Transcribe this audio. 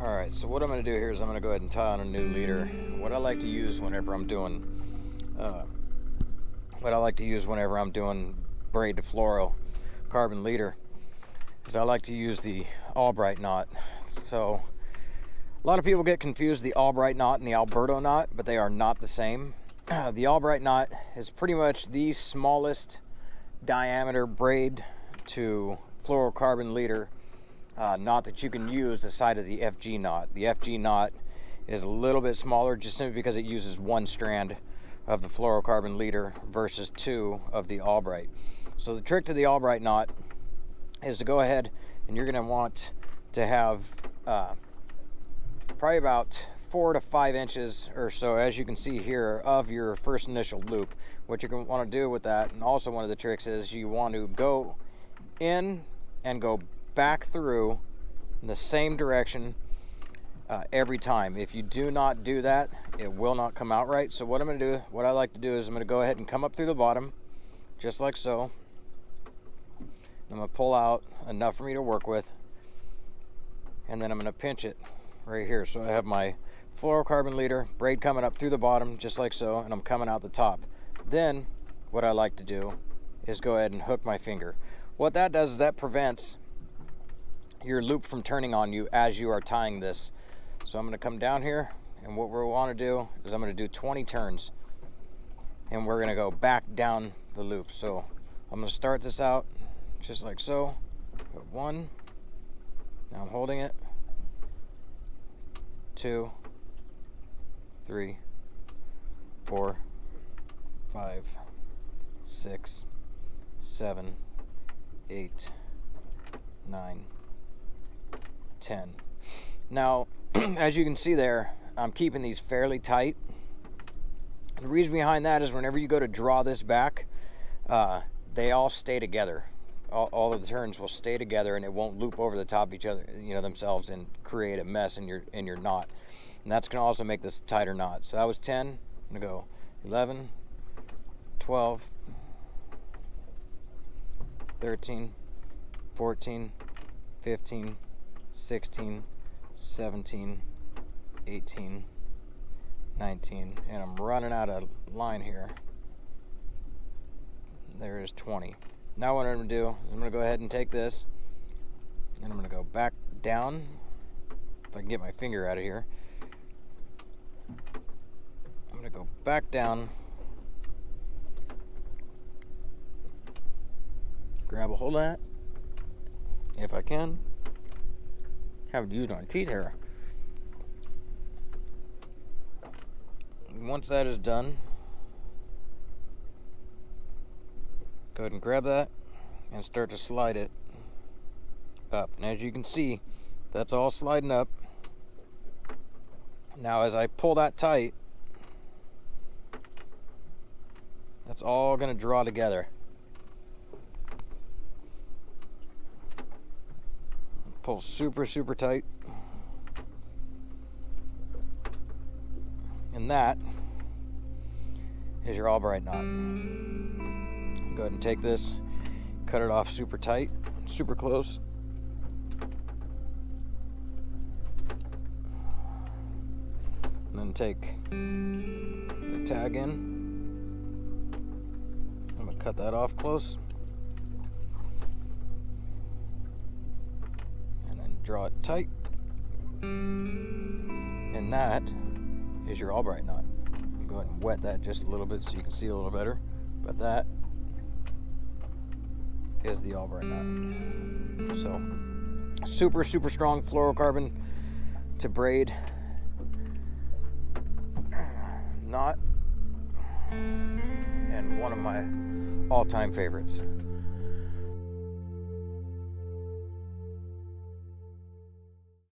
Alright, so what I'm going to do here is I'm going to go ahead and tie on a new leader. What I like to use whenever I'm doing braid to fluorocarbon leader is I like to use the Albright knot. So a lot of people get confused, the Albright knot and the Alberto knot, but they are not the same. The Albright knot is pretty much the smallest diameter braid to fluorocarbon leader knot that you can use aside of the FG knot. The FG knot is a little bit smaller just simply because it uses one strand of the fluorocarbon leader versus two of the Albright. So the trick to the Albright knot is to go ahead and you're going to want to have probably about 4 to 5 inches or so, as you can see here, of your first initial loop. What you're going to want to do with that, and also one of the tricks, is you want to go in and go back through in the same direction every time. If you do not do that, it will not come out right. So what I'm going to do, what I like to do is I'm going to go ahead and come up through the bottom just like so. I'm going to pull out enough for me to work with, and then I'm going to pinch it right here. So I have my fluorocarbon leader braid coming up through the bottom just like so, and I'm coming out the top. Then what I like to do is go ahead and hook my finger. What that does is that prevents your loop from turning on you as you are tying this. So I'm going to come down here, and what we want to do is I'm going to do 20 turns, and we're going to go back down the loop. So I'm going to start this out just like so. Go 1, now I'm holding it, 2, 3, 4, 5, 6, 7, 8, 9, 10. Now, as you can see there, I'm keeping these fairly tight. The reason behind that is whenever you go to draw this back, they all stay together. All of the turns will stay together, and it won't loop over the top of each other, themselves, and create a mess in your knot. And that's going to also make this a tighter knot. So that was 10. I'm going to go 11, 12, 13, 14, 15, 16, 17, 18, 19, and I'm running out of line here. There is 20. Now what I'm going to do is I'm going to go ahead and take this, and I'm going to go back down, if I can get my finger out of here. I'm going to go back down, grab a hold of that, if I can. Haven't used my teeth here. Once that is done, go ahead and grab that and start to slide it up. And as you can see, that's all sliding up. Now as I pull that tight, that's all going to draw together. Pull super, super tight. And that is your Albright knot. Go ahead and take this, cut it off super tight, super close. And then take the tag in. I'm going to cut that off close. Draw it tight, and that is your Albright knot. Go ahead and wet that just a little bit so you can see a little better, but that is the Albright knot. So super, super strong fluorocarbon to braid knot, and one of my all-time favorites.